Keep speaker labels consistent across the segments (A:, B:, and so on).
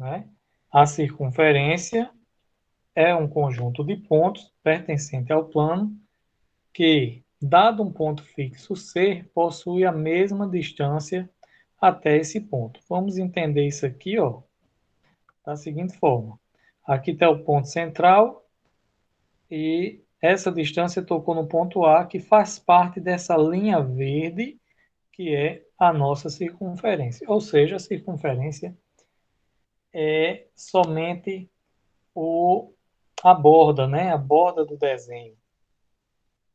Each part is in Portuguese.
A: né? A circunferência é um conjunto de pontos pertencente ao plano que, dado um ponto fixo C, possui a mesma distância até esse ponto. Vamos entender isso aqui, ó, da seguinte forma. Aqui está o ponto central e essa distância tocou no ponto A, que faz parte dessa linha verde, que é a nossa circunferência. Ou seja, a circunferência é somente a borda, né? A borda do desenho.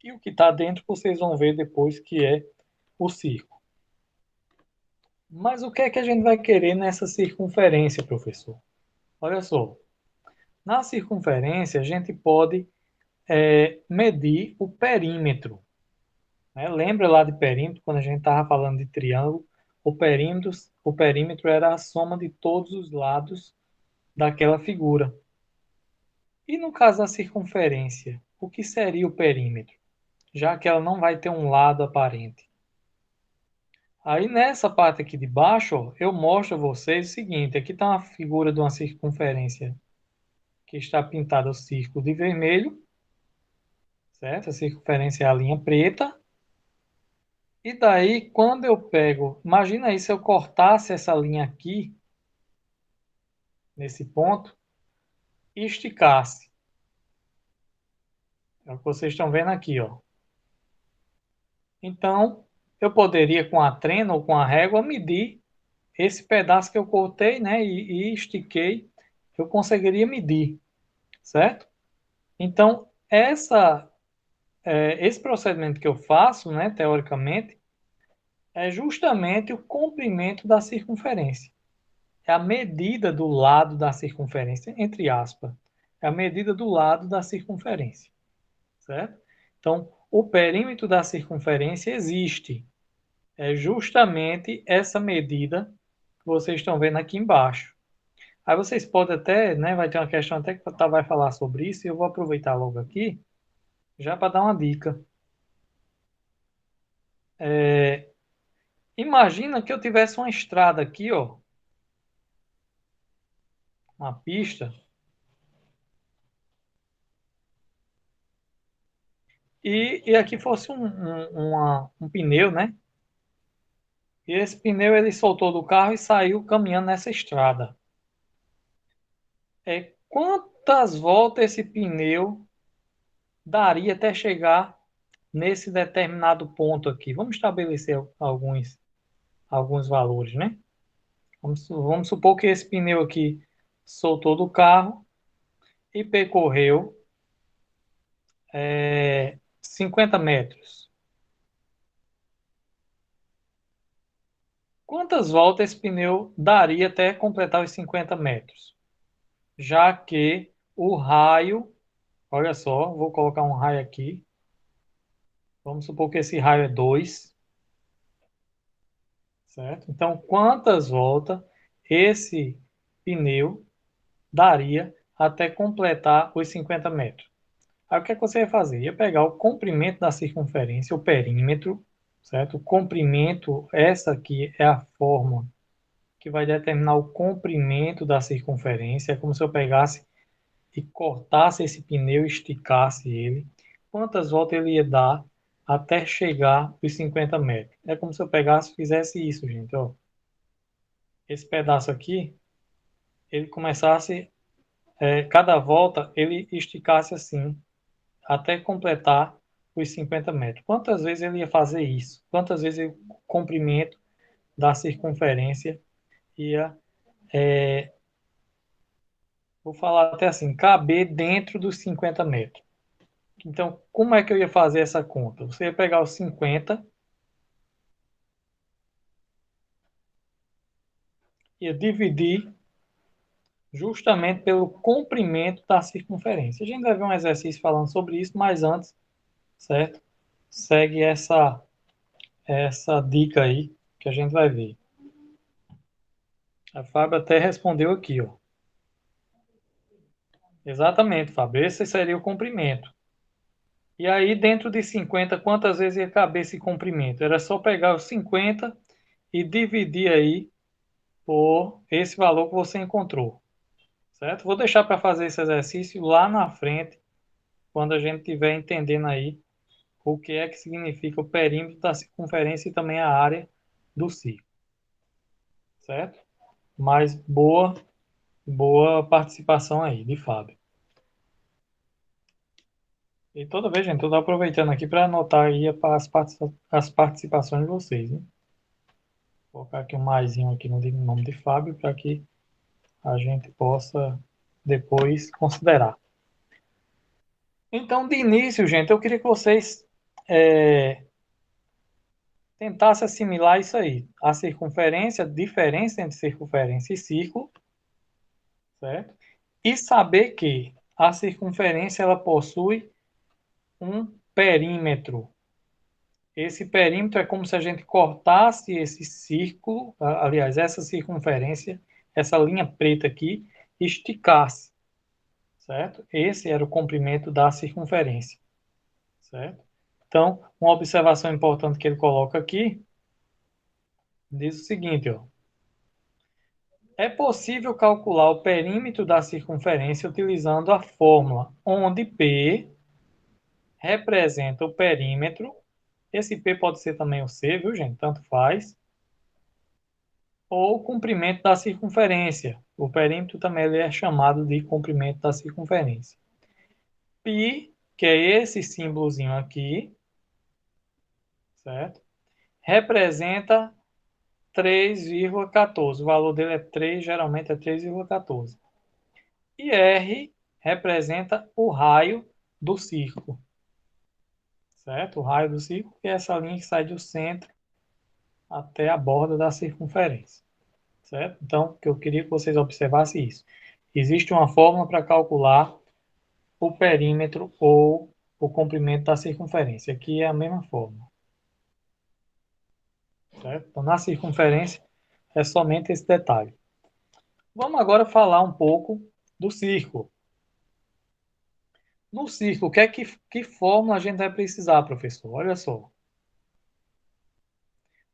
A: E o que está dentro vocês vão ver depois que é o círculo. Mas o que é que a gente vai querer nessa circunferência, professor? Olha só, na circunferência a gente pode medir o perímetro. Né? Lembra lá de perímetro, quando a gente estava falando de triângulo, o perímetro era a soma de todos os lados daquela figura. E no caso da circunferência, o que seria o perímetro? Já que ela não vai ter um lado aparente. Aí nessa parte aqui de baixo, ó, eu mostro a vocês o seguinte, aqui está uma figura de uma circunferência que está pintada o círculo de vermelho, certo? A circunferência é a linha preta. E daí, quando eu pego, imagina aí se eu cortasse essa linha aqui, nesse ponto, e esticasse. É o que vocês estão vendo aqui, ó. Então, eu poderia com a trena ou com a régua medir esse pedaço que eu cortei, né, e estiquei, eu conseguiria medir, certo? Então, esse procedimento que eu faço, né, teoricamente, é justamente o comprimento da circunferência. É a medida do lado da circunferência, entre aspas. É a medida do lado da circunferência, certo? Então, o perímetro da circunferência existe. É justamente essa medida que vocês estão vendo aqui embaixo. Aí vocês podem até, né, vai ter uma questão até que vai falar sobre isso, e eu vou aproveitar logo aqui, já para dar uma dica. Imagina que eu tivesse uma estrada aqui, ó, uma pista, e aqui fosse um pneu, né? E esse pneu ele soltou do carro e saiu caminhando nessa estrada. Quantas voltas esse pneu daria até chegar nesse determinado ponto aqui? Vamos estabelecer alguns valores, né? Vamos supor que esse pneu aqui soltou do carro e percorreu 50 metros. Quantas voltas esse pneu daria até completar os 50 metros? Já que o raio, olha só, vou colocar um raio aqui. Vamos supor que esse raio é 2, certo? Então, quantas voltas esse pneu daria até completar os 50 metros? Aí o que é que você ia fazer? Ia pegar o comprimento da circunferência, o perímetro, certo? O comprimento, essa aqui é a forma que vai determinar o comprimento da circunferência. É como se eu pegasse e cortasse esse pneu, esticasse ele. Quantas voltas ele ia dar até chegar os 50 metros? É como se eu pegasse e fizesse isso, gente. Ó. Esse pedaço aqui, ele começasse, cada volta ele esticasse assim, até completar os 50 metros. Quantas vezes ele ia fazer isso? Quantas vezes o comprimento da circunferência ia, vou falar até assim, caber dentro dos 50 metros? Então, como é que eu ia fazer essa conta? Você ia pegar os 50, ia dividir justamente pelo comprimento da circunferência. A gente vai ver um exercício falando sobre isso, mas antes, certo? Segue essa dica aí que a gente vai ver. A Fábio até respondeu aqui, ó. Exatamente, Fábio. Esse seria o comprimento. E aí, dentro de 50, quantas vezes ia caber esse comprimento? Era só pegar os 50 e dividir aí por esse valor que você encontrou, certo? Vou deixar para fazer esse exercício lá na frente, quando a gente estiver entendendo aí o que é que significa o perímetro da circunferência e também a área do círculo, certo? Mas boa participação aí de Fábio. E toda vez, gente, eu estou aproveitando aqui para anotar aí as participações de vocês, né? Vou colocar aqui um maisinho aqui no nome de Fábio para que a gente possa depois considerar. Então, de início, gente, eu queria que vocês tentassem assimilar isso aí. A circunferência, a diferença entre circunferência e círculo, certo? E saber que a circunferência ela possui um perímetro. Esse perímetro é como se a gente cortasse esse círculo, aliás, essa circunferência, essa linha preta aqui, esticasse, certo? Esse era o comprimento da circunferência, certo? Então, uma observação importante que ele coloca aqui diz o seguinte, ó. É possível calcular o perímetro da circunferência utilizando a fórmula onde P representa o perímetro. Esse P pode ser também o C, viu, gente? Tanto faz. Ou o comprimento da circunferência. O perímetro também ele é chamado de comprimento da circunferência. Π, que é esse símbolozinho aqui, certo? Representa 3,14. O valor dele é 3, geralmente é 3,14. E R representa o raio do círculo, certo? O raio do círculo é essa linha que sai do centro até a borda da circunferência, certo? Então, eu queria que vocês observassem isso. Existe uma fórmula para calcular o perímetro ou o comprimento da circunferência. Aqui é a mesma fórmula, certo? Então, na circunferência é somente esse detalhe. Vamos agora falar um pouco do círculo. No círculo, que fórmula a gente vai precisar, professor? Olha só.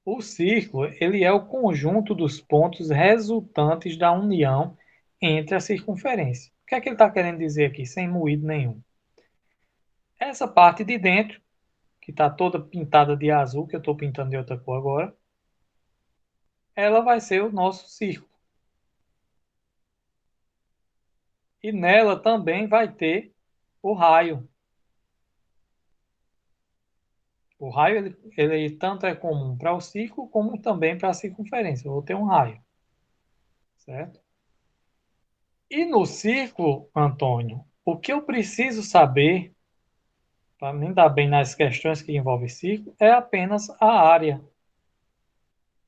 A: O círculo, ele é o conjunto dos pontos resultantes da união entre a circunferência. O que é que ele está querendo dizer aqui, sem moído nenhum? Essa parte de dentro, que está toda pintada de azul, que eu estou pintando de outra cor agora, ela vai ser o nosso círculo. E nela também vai ter o raio. O raio, ele tanto é comum para o círculo, como também para a circunferência. Eu vou ter um raio, certo? E no círculo, Antônio, o que eu preciso saber, para mim dar bem nas questões que envolvem círculo, é apenas a área.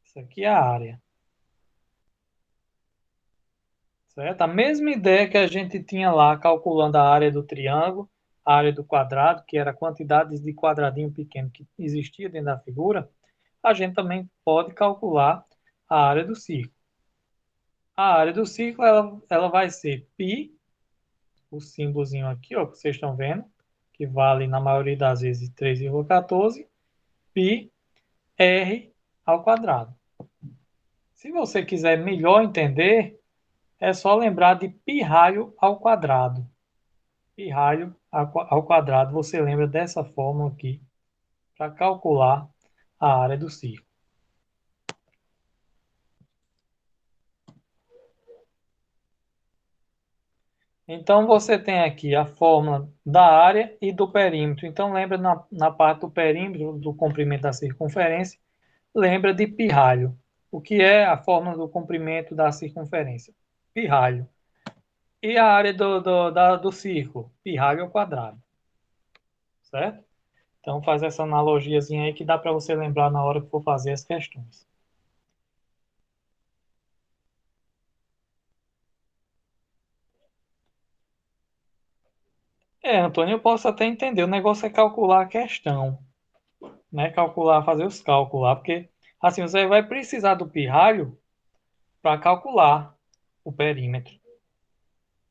A: Isso aqui é a área, certo? A mesma ideia que a gente tinha lá calculando a área do triângulo, a área do quadrado, que era a quantidade de quadradinho pequeno que existia dentro da figura, a gente também pode calcular a área do círculo. A área do círculo ela vai ser π, o símbolozinho aqui, ó, que vocês estão vendo, que vale na maioria das vezes 3,14, π r ao quadrado. Se você quiser melhor entender, é só lembrar de π raio ao quadrado. Π raio ao quadrado, você lembra dessa fórmula aqui para calcular a área do círculo. Então, você tem aqui a fórmula da área e do perímetro. Então, lembra na parte do perímetro, do comprimento da circunferência, lembra de pirralho. O que é a fórmula do comprimento da circunferência? Pirralho. E a área do círculo? Pirralho ao quadrado. Certo? Então, faz essa analogiazinha aí que dá para você lembrar na hora que for fazer as questões. Antônio, eu posso até entender. O negócio é calcular a questão, né? Calcular, fazer os cálculos lá, porque assim você vai precisar do pirralho para calcular o perímetro.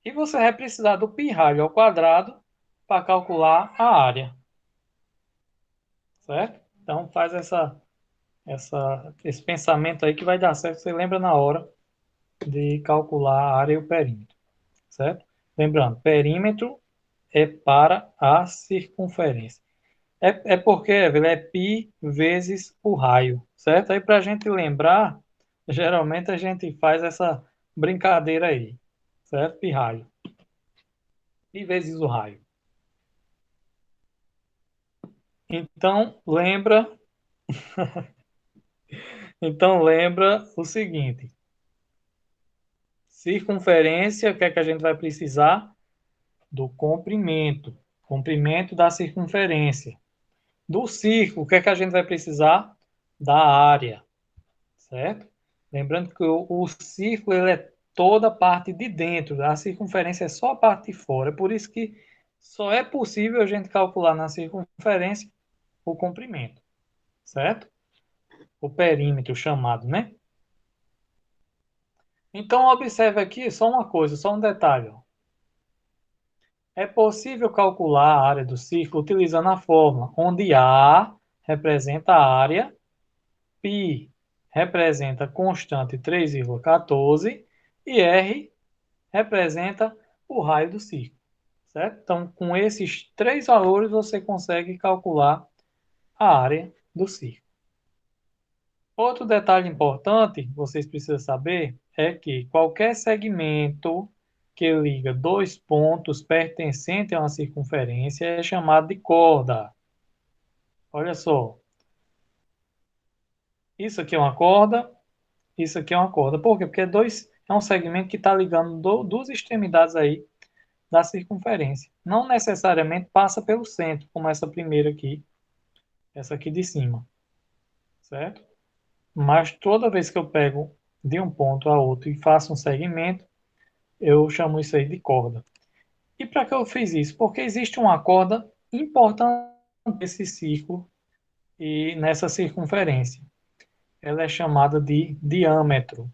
A: E você vai precisar do pirralho ao quadrado para calcular a área, certo? Então faz esse pensamento aí que vai dar certo, você lembra na hora de calcular a área e o perímetro, certo? Lembrando, perímetro é para a circunferência. É porque, Evelyn, é π vezes o raio, certo? Aí para a gente lembrar, geralmente a gente faz essa brincadeira aí, certo? Π raio. Π vezes o raio. Então, lembra o seguinte, circunferência, o que é que a gente vai precisar? Do comprimento, comprimento da circunferência. Do círculo, o que é que a gente vai precisar? Da área, certo? Lembrando que o círculo ele é toda a parte de dentro, a circunferência é só a parte de fora. É por isso que só é possível a gente calcular na circunferência o comprimento, certo? O perímetro chamado, né? Então, observe aqui só uma coisa, só um detalhe. Ó. É possível calcular a área do círculo utilizando a fórmula, onde A representa a área, π representa a constante 3,14 e R representa o raio do círculo, certo? Então, com esses três valores, você consegue calcular a área do círculo. Outro detalhe importante, vocês precisam saber, é que qualquer segmento que liga dois pontos pertencentes a uma circunferência é chamado de corda. Olha só, isso aqui é uma corda, isso aqui é uma corda. Por quê? Porque é um segmento que está ligando duas extremidades aí da circunferência. Não necessariamente passa pelo centro, como essa primeira aqui, essa aqui de cima, certo? Mas toda vez que eu pego de um ponto a outro e faço um segmento, eu chamo isso aí de corda. E para que eu fiz isso? Porque existe uma corda importante nesse círculo e nessa circunferência. Ela é chamada de diâmetro.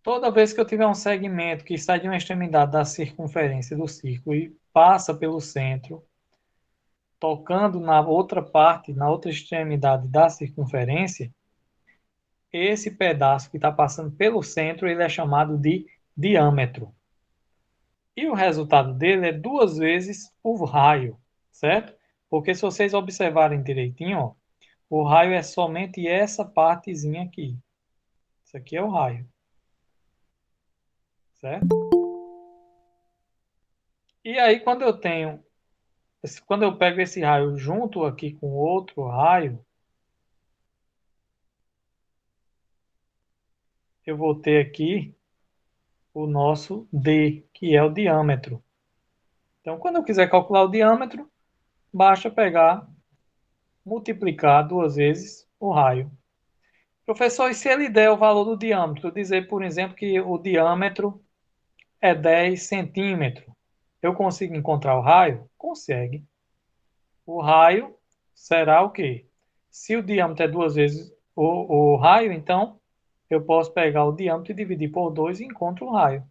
A: Toda vez que eu tiver um segmento que sai de uma extremidade da circunferência do círculo e passa pelo centro, tocando na outra parte, na outra extremidade da circunferência, esse pedaço que está passando pelo centro, ele é chamado de diâmetro. E o resultado dele é duas vezes o raio, certo? Porque se vocês observarem direitinho, ó, o raio é somente essa partezinha aqui. Isso aqui é o raio, certo? E aí, quando eu pego esse raio junto aqui com outro raio, eu vou ter aqui o nosso D, que é o diâmetro. Então, quando eu quiser calcular o diâmetro, basta pegar, multiplicar duas vezes o raio. Professor, e se ele der o valor do diâmetro, dizer, por exemplo, que o diâmetro é 10 centímetros, eu consigo encontrar o raio? Consegue. O raio será o quê? Se o diâmetro é duas vezes o raio, então eu posso pegar o diâmetro e dividir por 2 e encontro o raio.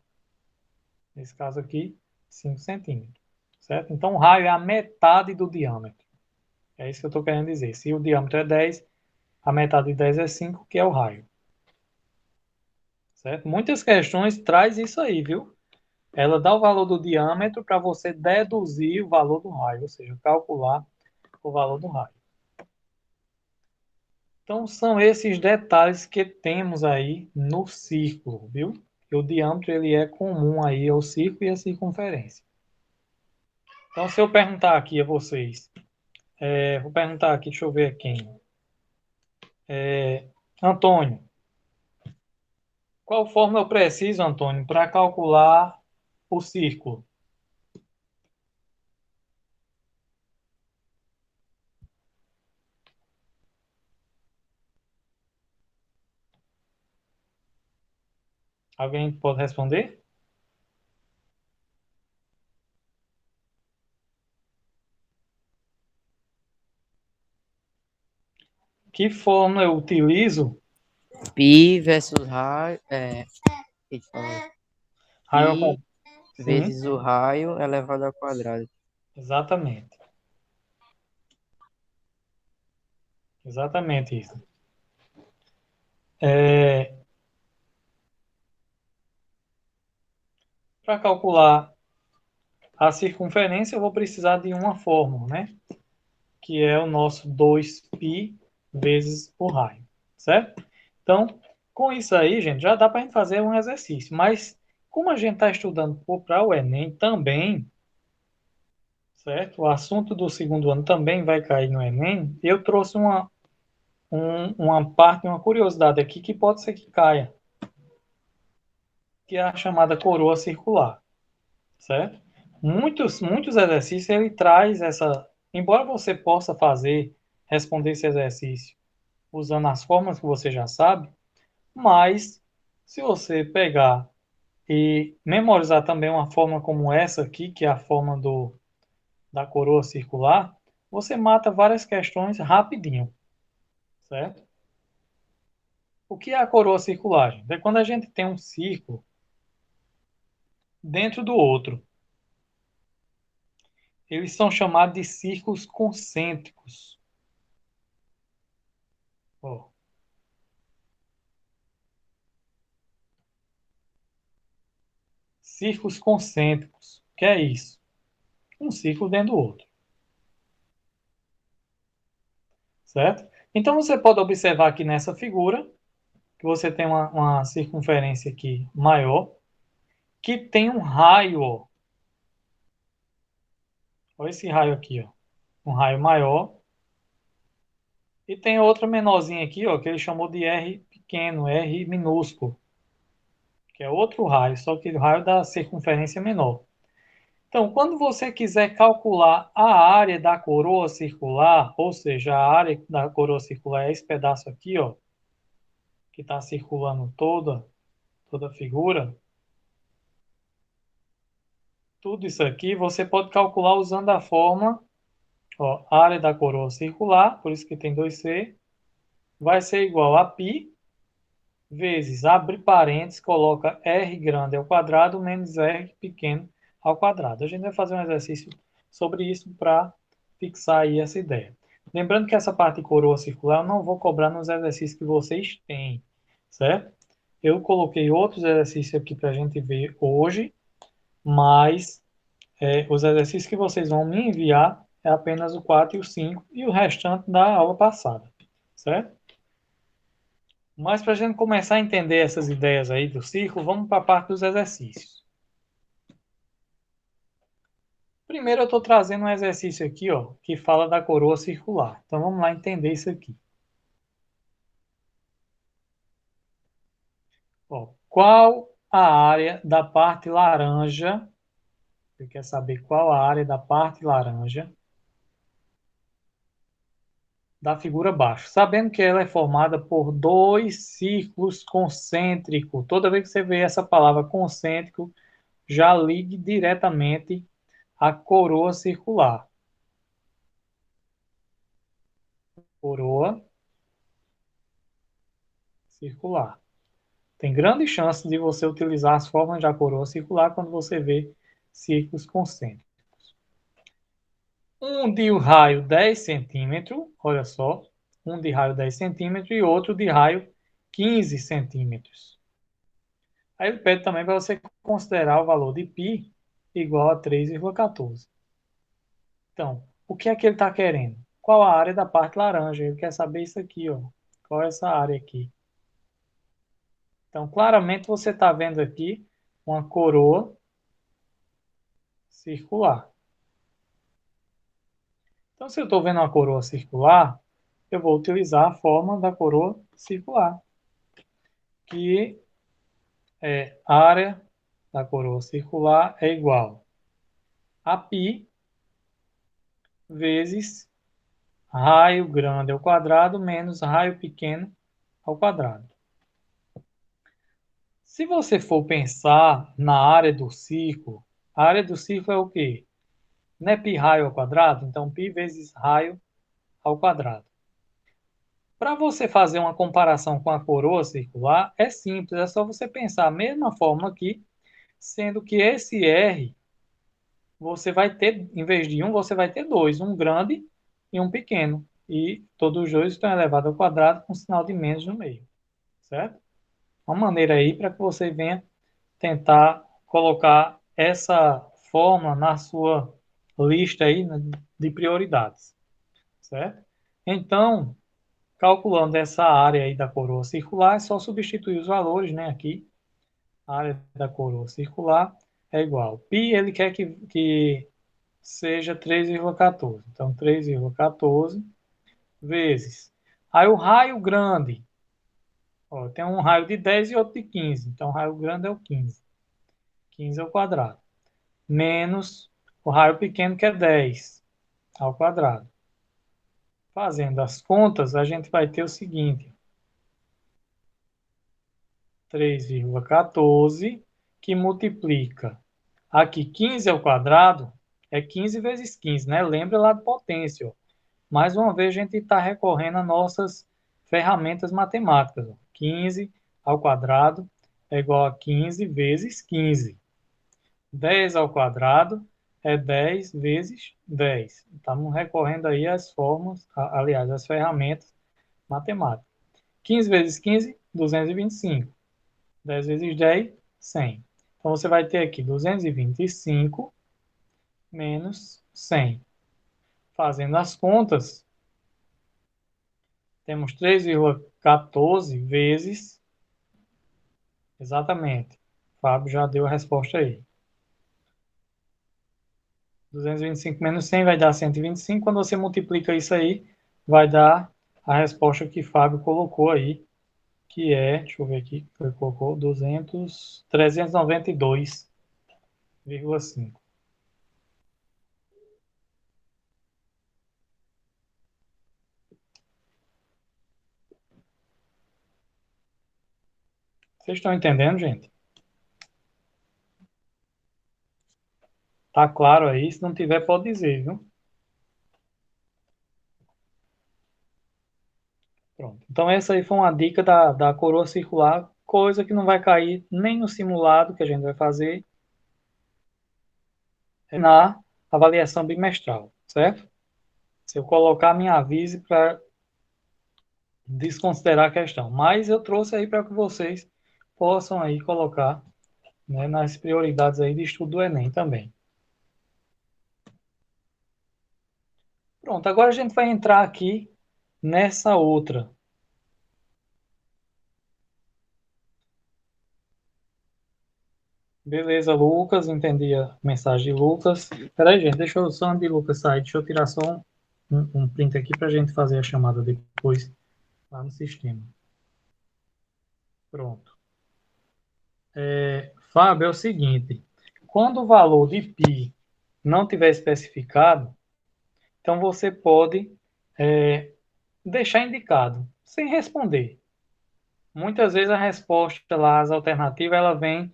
A: Nesse caso aqui, 5 centímetros. Certo? Então, o raio é a metade do diâmetro. É isso que eu estou querendo dizer. Se o diâmetro é 10, a metade de 10 é 5, que é o raio. Certo? Muitas questões traz isso aí, viu? Ela dá o valor do diâmetro para você deduzir o valor do raio, ou seja, calcular o valor do raio. Então, são esses detalhes que temos aí no círculo, viu? E o diâmetro ele é comum aí ao círculo e à circunferência. Então, se eu perguntar aqui a vocês, vou perguntar aqui, deixa eu ver quem. Antônio, qual fórmula eu preciso, Antônio, para calcular o círculo? Alguém pode responder? Que fórmula eu utilizo?
B: Pi versus raio.
A: Raio ao
B: Pi
A: quadrado. Sim,
B: vezes o raio elevado ao quadrado.
A: exatamente. Exatamente isso. Para calcular a circunferência, eu vou precisar de uma fórmula, né? Que é o nosso 2π vezes o raio, certo? Então, com isso aí, gente, já dá para a gente fazer um exercício. Mas, como a gente está estudando para o Enem também, certo? O assunto do segundo ano também vai cair no Enem. Eu trouxe uma parte, uma curiosidade aqui que pode ser que caia, que é a chamada coroa circular, certo? Muitos exercícios ele traz essa. Embora você possa responder esse exercício usando as formas que você já sabe, mas se você pegar e memorizar também uma forma como essa aqui, que é a forma da coroa circular, você mata várias questões rapidinho, certo? O que é a coroa circular, gente? É quando a gente tem um círculo dentro do outro. Eles são chamados de círculos concêntricos. Ó, círculos concêntricos. O que é isso? Um círculo dentro do outro, certo? Então você pode observar aqui nessa figura que você tem uma circunferência aqui maior, que tem um raio, ó. Olha esse raio aqui, ó. Um raio maior. E tem outra menorzinha aqui, ó, que ele chamou de R pequeno, R minúsculo, que é outro raio, só que o raio da circunferência menor. Então, quando você quiser calcular a área da coroa circular, ou seja, a área da coroa circular é esse pedaço aqui, ó, que está circulando toda a figura, tudo isso aqui você pode calcular usando a forma, ó, área da coroa circular, por isso que tem 2C, vai ser igual a π vezes, abre parênteses, coloca R grande ao quadrado menos R pequeno ao quadrado. A gente vai fazer um exercício sobre isso para fixar aí essa ideia. Lembrando que essa parte de coroa circular eu não vou cobrar nos exercícios que vocês têm, certo? Eu coloquei outros exercícios aqui para a gente ver hoje, mas os exercícios que vocês vão me enviar é apenas o 4 e o 5 e o restante da aula passada, certo? Mas para a gente começar a entender essas ideias aí do círculo, vamos para a parte dos exercícios. Primeiro eu estou trazendo um exercício aqui, ó, que fala da coroa circular. Então vamos lá entender isso aqui. Ó, qual a área da parte laranja? Você quer saber qual a área da parte laranja da figura abaixo? Sabendo que ela é formada por dois círculos concêntricos. Toda vez que você vê essa palavra concêntrico, já ligue diretamente à coroa circular. Coroa circular. Tem grande chance de você utilizar as formas da coroa circular quando você vê círculos concêntricos. Um de raio 10 centímetros, olha só, um de raio 10 centímetros e outro de raio 15 centímetros. Aí ele pede também para você considerar o valor de π igual a 3,14. Então, o que é que ele está querendo? Qual a área da parte laranja? Ele quer saber isso aqui, ó. Qual é essa área aqui? Então, claramente você está vendo aqui uma coroa circular. Então, se eu estou vendo uma coroa circular, eu vou utilizar a forma da coroa circular, que é a área da coroa circular é igual a π vezes raio grande ao quadrado menos raio pequeno ao quadrado. Se você for pensar na área do círculo, a área do círculo é o quê? Não é π raio ao quadrado? Então, π vezes raio ao quadrado. Para você fazer uma comparação com a coroa circular, é simples, é só você pensar a mesma fórmula aqui, sendo que esse R, você vai ter, em vez de um, você vai ter dois, um grande e um pequeno. E todos os dois estão elevados ao quadrado com sinal de menos no meio, certo? Uma maneira aí para que você venha tentar colocar essa forma na sua lista aí, né, de prioridades, certo? Então, calculando essa área aí da coroa circular, é só substituir os valores, né, aqui. A área da coroa circular é igual. Π, ele quer que seja 3,14. Então, 3,14 vezes. Aí o raio grande, ó, tem um raio de 10 e outro de 15. Então, o raio grande é o 15. 15 ao quadrado. Menos o raio pequeno, que é 10 ao quadrado. Fazendo as contas, a gente vai ter o seguinte: 3,14, que multiplica aqui 15 ao quadrado, é 15 vezes 15, né? Lembra lá de potência, ó. Mais uma vez, a gente está recorrendo às nossas ferramentas matemáticas, ó. 15 ao quadrado é igual a 15 vezes 15. 10 ao quadrado é 10 vezes 10. Estamos recorrendo aí às formas, aliás, às ferramentas matemáticas. 15 vezes 15, 225. 10 vezes 10, 100. Então, você vai ter aqui 225 menos 100. Fazendo as contas, temos 3,14 vezes, exatamente. O Fábio já deu a resposta aí. 225 menos 100 vai dar 125. Quando você multiplica isso aí, vai dar a resposta que Fábio colocou aí, que é, deixa eu ver aqui, ele colocou 392,5. Vocês estão entendendo, gente? Tá claro aí? Se não tiver, pode dizer, viu? Pronto. Então, essa aí foi uma dica da coroa circular, coisa que não vai cair nem no simulado que a gente vai fazer na avaliação bimestral, certo? Se eu colocar, me avise para desconsiderar a questão. Mas eu trouxe aí para que vocês possam aí colocar, né, nas prioridades aí de estudo do Enem também. Pronto, agora a gente vai entrar aqui nessa outra. Beleza, Lucas, entendi a mensagem de Lucas. Peraí, gente, deixa eu só antes de Lucas sair, deixa eu tirar só um print aqui para a gente fazer a chamada depois lá no sistema. Pronto. Fábio, é o seguinte, quando o valor de π não tiver especificado, então você pode deixar indicado, sem responder. Muitas vezes a resposta lá, as alternativas, ela vem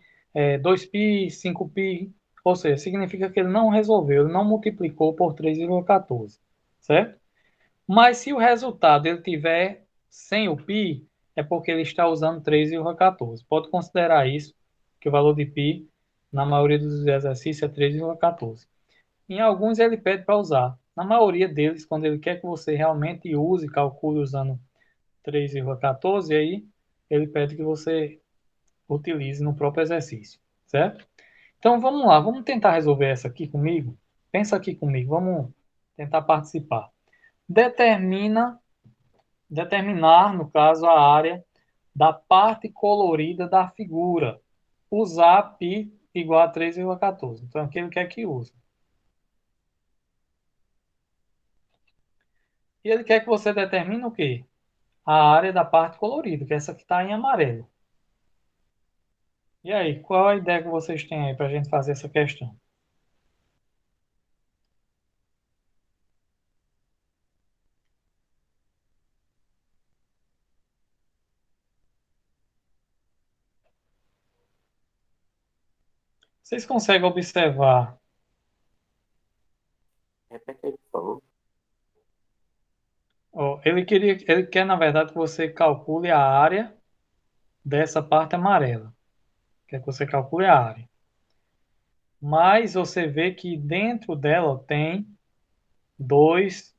A: 2π, 5π, ou seja, significa que ele não resolveu, ele não multiplicou por 3,14, certo? Mas se o resultado ele tiver sem o π, é porque ele está usando 3,14. Pode considerar isso, que o valor de π, na maioria dos exercícios, é 3,14. Em alguns ele pede para usar. Na maioria deles, quando ele quer que você realmente use, calcule usando 3,14, aí ele pede que você utilize no próprio exercício, certo? Então vamos lá, vamos tentar resolver essa aqui comigo? Pensa aqui comigo, vamos tentar participar. Determinar, no caso, a área da parte colorida da figura. Usar π igual a 3,14. Então aqui ele quer que use. E ele quer que você determine o quê? A área da parte colorida, que é essa que está em amarelo. E aí, qual a ideia que vocês têm aí para a gente fazer essa questão? Vocês conseguem observar?
B: Repete aí, por favor.
A: Ó, ele quer, na verdade, que você calcule a área dessa parte amarela. Quer que você calcule a área. Mas você vê que dentro dela tem dois,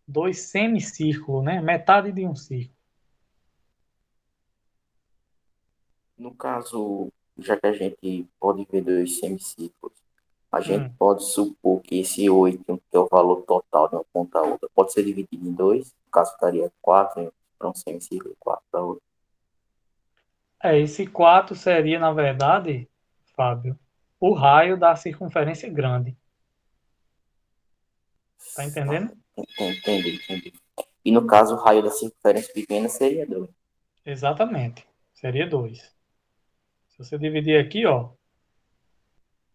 A: dois semicírculos, né? Metade de um círculo.
B: No caso,
C: já que a gente pode ver dois semicírculos, a gente
A: Hum.
C: pode supor que esse 8, que é o valor total de uma ponta a outra, pode ser dividido em dois, no caso ficaria 4 para um semicírculo e 4 para outro.
A: Esse 4 seria, na verdade, Fábio, o raio da circunferência grande. Tá
C: Ah,
A: entendendo?
C: entendi. E no caso, o raio da circunferência pequena seria 2.
A: Exatamente. Seria 2. Se você dividir aqui, ó,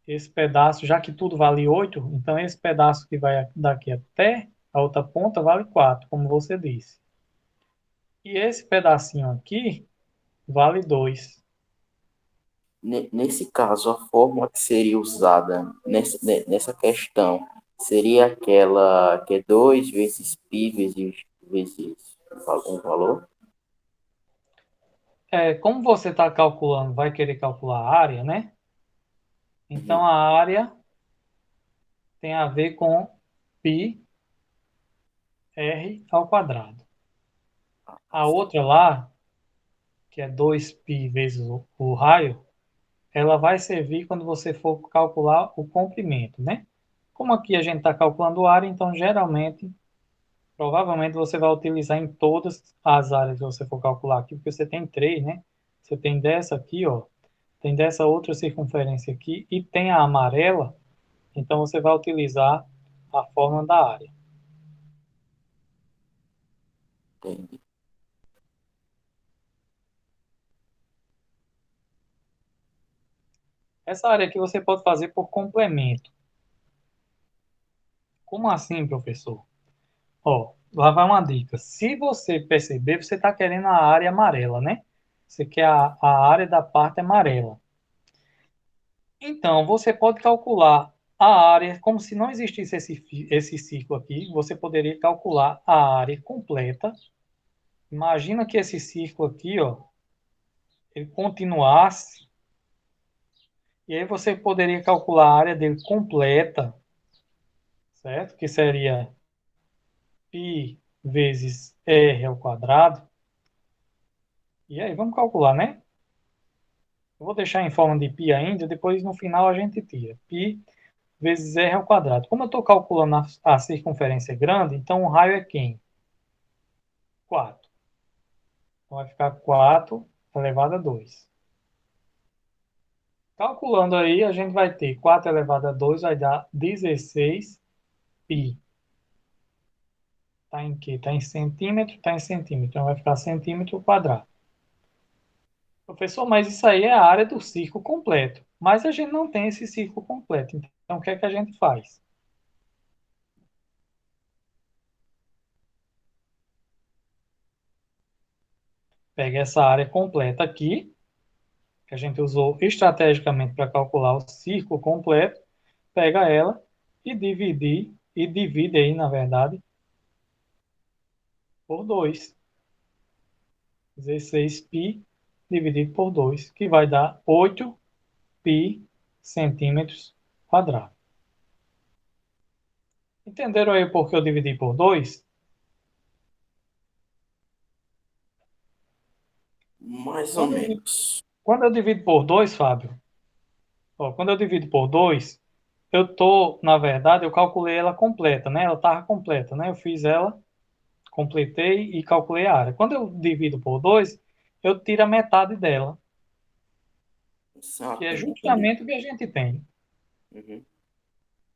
A: esse pedaço, já que tudo vale 8, então esse pedaço que vai daqui até a outra ponta vale 4, como você disse. E esse pedacinho aqui vale 2.
C: Nesse caso, a fórmula que seria usada nessa questão seria aquela que é 2 vezes π vezes algum valor?
A: Como você está calculando, vai querer calcular a área, né? Então
C: Uhum.
A: a área tem a ver com πr ao quadrado. A outra lá, que é 2π vezes o raio, ela vai servir quando você for calcular o comprimento, né? Como aqui a gente está calculando a área, então geralmente, provavelmente você vai utilizar em todas as áreas que você for calcular aqui, porque você tem três, né? Você tem dessa aqui, ó, tem dessa outra circunferência aqui e tem a amarela, então você vai utilizar a fórmula da área.
C: Entendi.
A: Essa área aqui você pode fazer por complemento. Como assim, professor? Ó, lá vai uma dica. Se você perceber, você está querendo a área amarela, né? Você quer a área da parte amarela. Então, você pode calcular a área, como se não existisse esse ciclo aqui, você poderia calcular a área completa. Imagina que esse círculo aqui, ó, ele continuasse, e aí você poderia calcular a área dele completa, certo? Que seria π vezes r ao quadrado. E aí, vamos calcular, né? Eu vou deixar em forma de π ainda, depois no final a gente tira. Π vezes r ao quadrado. Como eu estou calculando a circunferência grande, então o raio é quem? 4. Então vai ficar 4 elevado a 2. Calculando aí, a gente vai ter 4 elevado a 2 vai dar 16 π. Está em quê? Está em centímetro? Está em centímetro. Então vai ficar centímetro quadrado. Professor, mas isso aí é a área do círculo completo. Mas a gente não tem esse círculo completo. Então o que é que a gente faz? Pega essa área completa aqui, que a gente usou estrategicamente para calcular o círculo completo, pega ela e divide aí, na verdade, por 2. 16π dividido por 2, que vai dar 8π centímetros quadrados. Entenderam aí por que eu dividi por 2?
C: Mais ou
A: Quando eu,
C: menos.
A: quando eu divido por 2, Fábio, ó, quando eu divido por 2, na verdade, eu calculei ela completa, né? Ela estava completa, né? Eu fiz ela, completei e calculei a área. Quando eu divido por 2, eu tiro a metade dela, que é
C: Exato, entendi.
A: justamente o que a gente tem.
C: Uhum.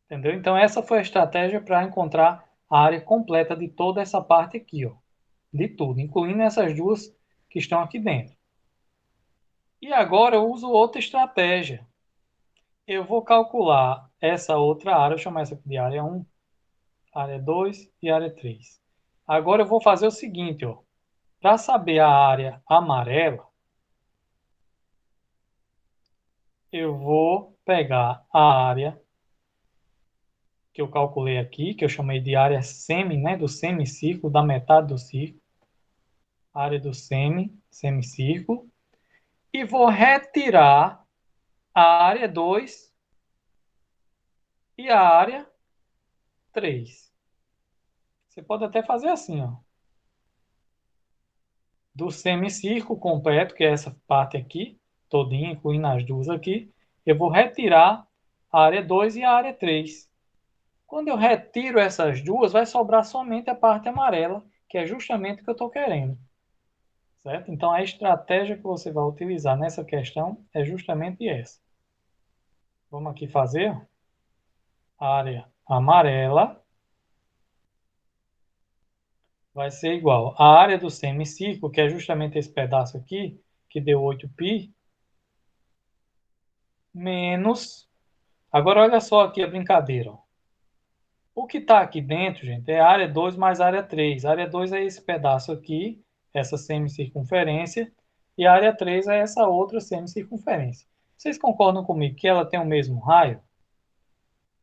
A: Entendeu? Então, essa foi a estratégia para encontrar a área completa de toda essa parte aqui, ó. De tudo, incluindo essas duas que estão aqui dentro. E agora eu uso outra estratégia. Eu vou calcular essa outra área, eu chamo essa aqui de área um, área 2 e área 3. Agora eu vou fazer o seguinte, ó. Para saber a área amarela, eu vou pegar a área que eu calculei aqui, que eu chamei de área semi, né, do semicírculo, da metade do círculo, área do semicírculo, e vou retirar a área 2 e a área 3. Você pode até fazer assim, ó, do semicírculo completo, que é essa parte aqui, todinha, incluindo as duas aqui, eu vou retirar a área 2 e a área 3. Quando eu retiro essas duas, vai sobrar somente a parte amarela, que é justamente o que eu estou querendo. Certo? Então, a estratégia que você vai utilizar nessa questão é justamente essa. Vamos aqui fazer a área amarela vai ser igual à área do semicírculo, que é justamente esse pedaço aqui, que deu 8π, menos... Agora, olha só aqui a brincadeira. Ó. O que está aqui dentro, gente, é a área 2 mais a área 3. A área 2 é esse pedaço aqui, essa semicircunferência, e a área 3 é essa outra semicircunferência. Vocês concordam comigo que ela tem o mesmo raio?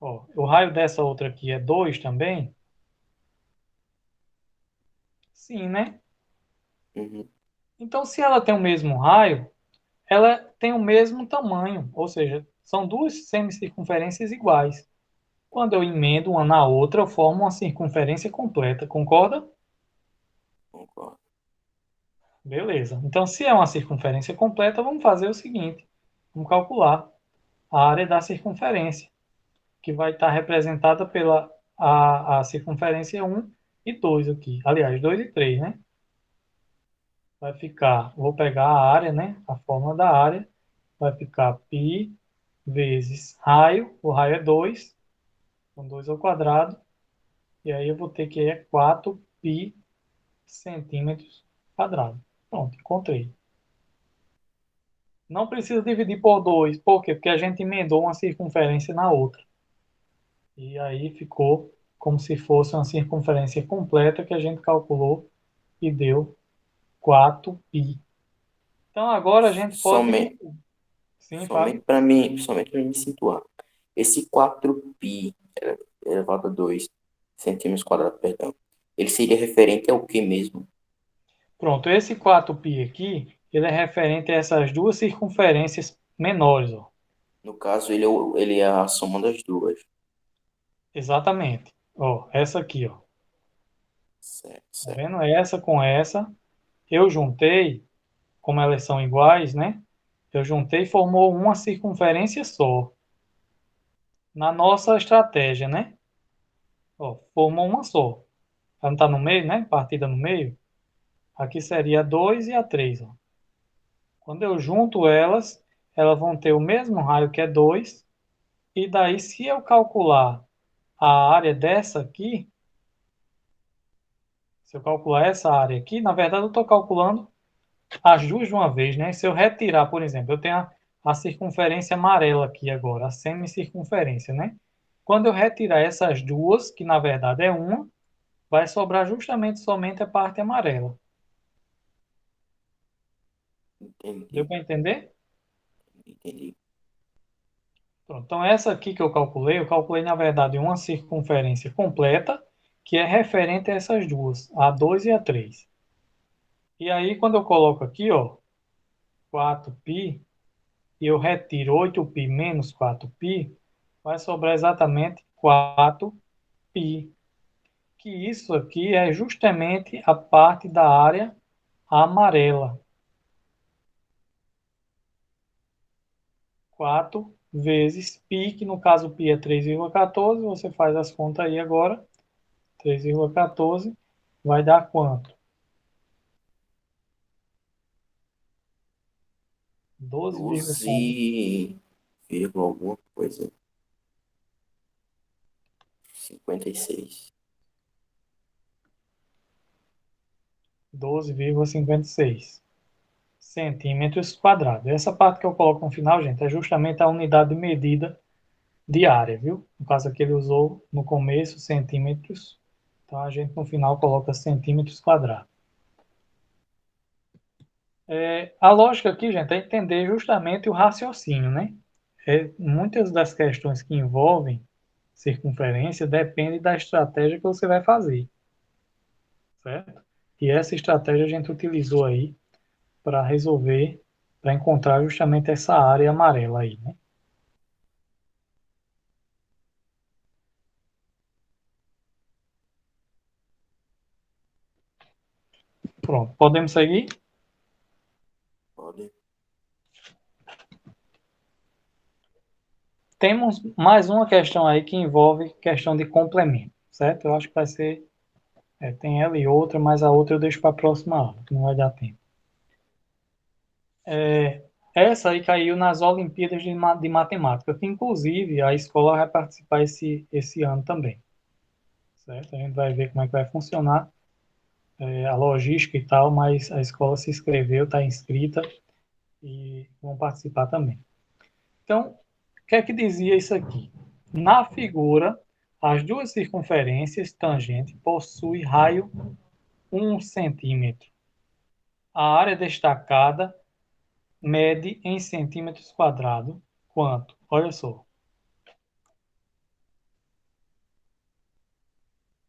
A: Ó, o raio dessa outra aqui é 2 também? Sim, né?
C: Uhum.
A: Então, se ela tem o mesmo raio, ela tem o mesmo tamanho, ou seja, são duas semicircunferências iguais. Quando eu emendo uma na outra, eu formo uma circunferência completa, concorda?
C: Concordo.
A: Beleza. Então, se é uma circunferência completa, vamos fazer o seguinte: vamos calcular a área da circunferência, que vai estar representada pela a circunferência 1 e 2 aqui. Aliás, 2 e 3, né? Vai ficar, vou pegar a área, né? A fórmula da área vai ficar π vezes raio, o raio é 2, então 2 ao quadrado, e aí eu vou ter que é 4π centímetros quadrados. Pronto, encontrei. Não precisa dividir por 2, por quê? Porque a gente emendou uma circunferência na outra. E aí ficou como se fosse uma circunferência completa que a gente calculou e deu 4π. Então agora a gente pode
C: Somente,
A: dividir. Sim, fala.
C: somente para me situar. Esse 4π elevado a 2 centímetros quadrados, perdão, ele seria referente ao que mesmo?
A: Pronto, esse 4π aqui, ele é referente a essas duas circunferências menores, ó.
C: No caso, ele é a soma das duas.
A: Exatamente. Ó, essa aqui, ó.
C: Certo,
A: Tá
C: certo.
A: vendo? Essa com essa, eu juntei, como elas são iguais, né? Eu juntei e formou uma circunferência só. Na nossa estratégia, né? Ó, formou uma só. Ela não tá no meio, né? Partida no meio. Aqui seria a 2 e a 3, ó. Quando eu junto elas, elas vão ter o mesmo raio que é 2. E daí, se eu calcular a área dessa aqui, se eu calcular essa área aqui, na verdade eu estou calculando as duas de uma vez, né? Se eu retirar, por exemplo, eu tenho a circunferência amarela aqui agora, a semicircunferência, né? Quando eu retirar essas duas, que na verdade é uma, vai sobrar justamente somente a parte amarela. Deu
C: Entendi,
A: para entender?
C: entendi.
A: Pronto, então essa aqui que eu calculei na verdade uma circunferência completa, que é referente a essas duas, a 2 e a 3. E aí quando eu coloco aqui, ó, 4π, e eu retiro 8π menos 4π, vai sobrar exatamente 4π. Que isso aqui é justamente a parte da área amarela. 4 vezes π, que no caso π é 3,14, você faz as contas aí agora. 3,14 vai dar quanto? 12,40.
C: 12, vírgula alguma coisa. 56.
A: 12,56 centímetros quadrados. Essa parte que eu coloco no final, gente, é justamente a unidade de medida de área, viu? No caso aqui ele usou no começo centímetros, então a gente no final coloca centímetros quadrados. A lógica aqui, gente, é entender justamente o raciocínio, né? Muitas das questões que envolvem circunferência dependem da estratégia que você vai fazer, certo? E essa estratégia a gente utilizou aí para resolver, para encontrar justamente essa área amarela aí, né? Pronto, podemos seguir?
C: Pode.
A: temos mais uma questão aí que envolve questão de complemento, certo? Eu acho que vai ser, tem ela e outra, mas a outra eu deixo para a próxima aula, que não vai dar tempo. Essa aí caiu nas Olimpíadas de Matemática, que inclusive a escola vai participar esse ano também, certo? A gente vai ver como é que vai funcionar a logística e tal, mas a escola se inscreveu, está inscrita e vão participar também. Então, o que é que dizia isso aqui? Na figura, as duas circunferências tangentes possuem raio 1 centímetro. A área destacada mede em centímetros quadrados quanto? Olha só.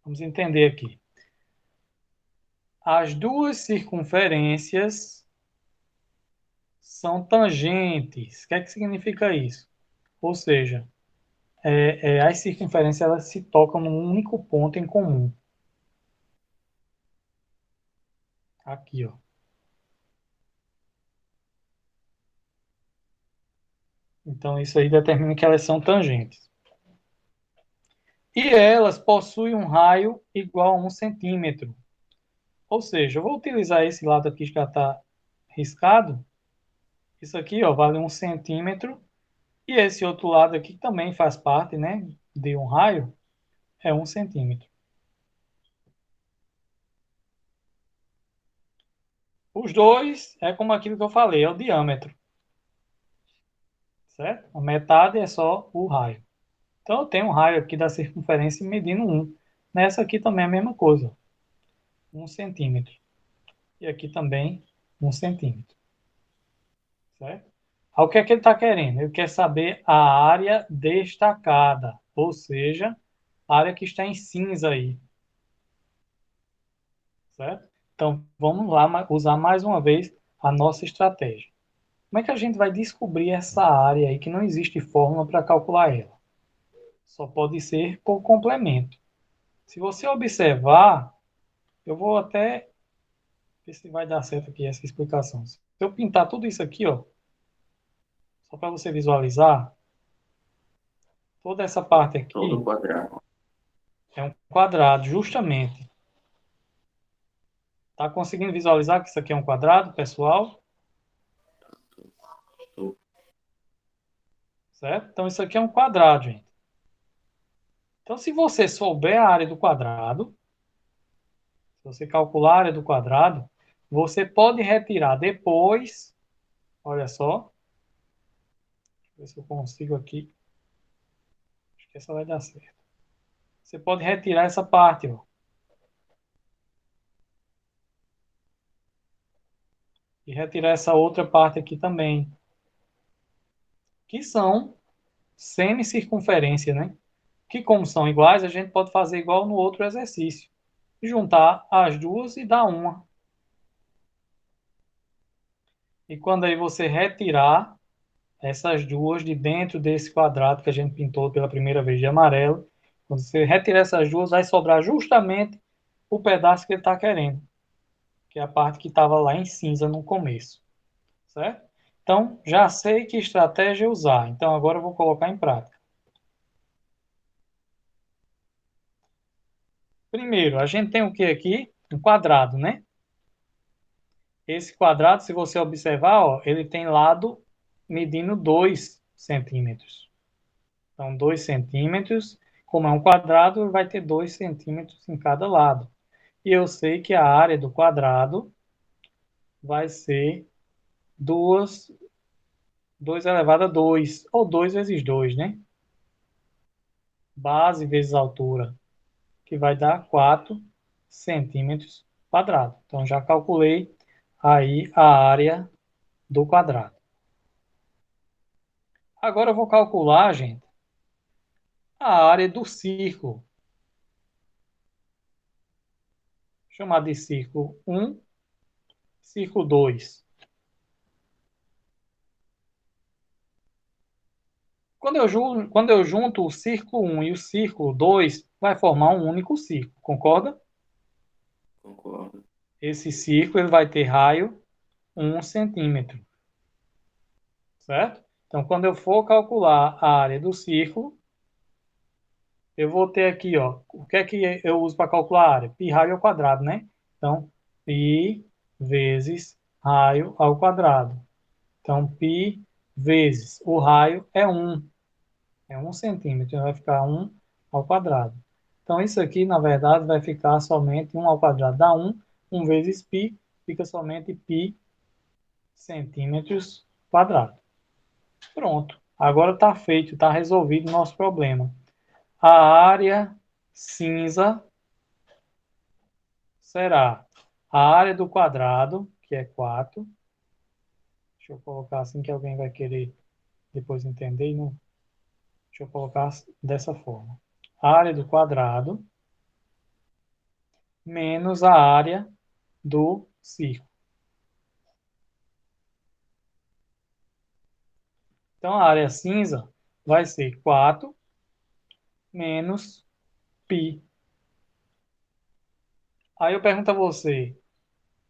A: Vamos entender aqui. As duas circunferências são tangentes. O que é que significa isso? Ou seja, as circunferências elas se tocam num único ponto em comum. Aqui, ó. Então, isso aí determina que elas são tangentes. E elas possuem um raio igual a 1 centímetro. Ou seja, eu vou utilizar esse lado aqui que já está riscado. Isso aqui, ó, vale 1 centímetro. E esse outro lado aqui também faz parte, né, de um raio, é 1 centímetro. Os dois é como aquilo que eu falei, é o diâmetro. Certo? A metade é só o raio. Então, eu tenho um raio aqui da circunferência medindo 1. Nessa aqui também é a mesma coisa. 1 centímetro. E aqui também 1 centímetro. Certo? O que é que ele está querendo? Ele quer saber a área destacada. Ou seja, a área que está em cinza aí. Certo? Então, vamos lá usar mais uma vez a nossa estratégia. Como é que a gente vai descobrir essa área aí que não existe fórmula para calcular ela? Só pode ser por complemento. Se você observar, eu vou até ver se vai dar certo aqui essa explicação. Se eu pintar tudo isso aqui, ó, só para você visualizar, toda essa parte
C: Todo
A: aqui
C: quadrado.
A: é um quadrado, justamente. Tá conseguindo visualizar que isso aqui é um quadrado, pessoal? Certo? Então, isso aqui é um quadrado, gente. Então, se você souber a área do quadrado, se você calcular a área do quadrado, você pode retirar depois, olha só, deixa eu ver se eu consigo aqui, acho que essa vai dar certo. Você pode retirar essa parte, ó, e retirar essa outra parte aqui também, que são semicircunferência, né? Que como são iguais, a gente pode fazer igual no outro exercício. Juntar as duas e dar uma. E quando aí você retirar essas duas de dentro desse quadrado que a gente pintou pela primeira vez de amarelo, quando você retirar essas duas, vai sobrar justamente o pedaço que ele está querendo, que é a parte que estava lá em cinza no começo, certo? Então, já sei que estratégia usar. Então, agora eu vou colocar em prática. Primeiro, a gente tem o que aqui? Um quadrado, né? Esse quadrado, se você observar, ó, ele tem lado medindo 2 centímetros. Então, 2 centímetros, como é um quadrado, vai ter 2 centímetros em cada lado. E eu sei que a área do quadrado vai ser 2 elevado a 2, ou 2 vezes 2, né? Base vezes altura, que vai dar 4 centímetros quadrados. Então, já calculei aí a área do quadrado. Agora eu vou calcular, gente, a área do círculo. Chamar de círculo 1, círculo 2. Quando eu junto o círculo 1 e o círculo 2, vai formar um único círculo, concorda?
C: Concordo.
A: Esse círculo ele vai ter raio 1 centímetro, certo? Então, quando eu for calcular a área do círculo, eu vou ter aqui, ó, o que é que eu uso para calcular a área? Π raio ao quadrado, né? Então, π vezes raio ao quadrado. Então, π vezes o raio é 1. É 1 centímetro, então vai ficar 1 ao quadrado. Então, isso aqui, na verdade, vai ficar somente 1 ao quadrado dá 1. 1 vezes π, fica somente π centímetros quadrados. Pronto. Agora está feito, está resolvido o nosso problema. A área cinza será a área do quadrado, que é 4. Deixa eu colocar assim que alguém vai querer depois entender. Não. Deixa eu colocar dessa forma. A área do quadrado menos a área do círculo. Então, a área cinza vai ser 4 menos π. Aí eu pergunto a você,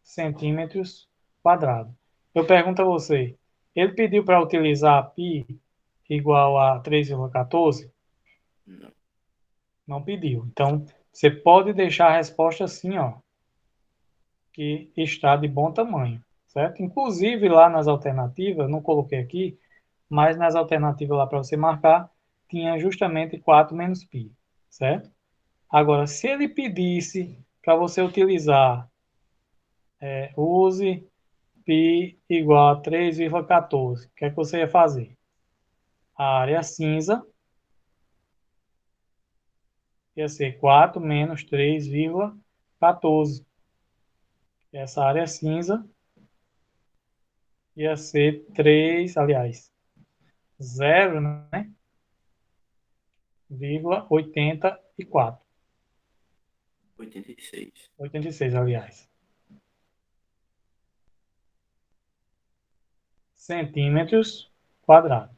A: centímetros quadrados. Eu pergunto a você, ele pediu para utilizar π igual a 3,14?
C: Não.
A: Não pediu. Então, você pode deixar a resposta assim, ó, que está de bom tamanho, certo? Inclusive, lá nas alternativas, não coloquei aqui, mas nas alternativas lá para você marcar, tinha justamente 4 menos π, certo? Agora, se ele pedisse para você utilizar, use π igual a 3,14, o que é que você ia fazer? A área cinza ia ser 4 menos 3,14. Essa área cinza ia ser 3, aliás, 0, né? 84.
C: 86.
A: 86, aliás. Centímetros quadrados.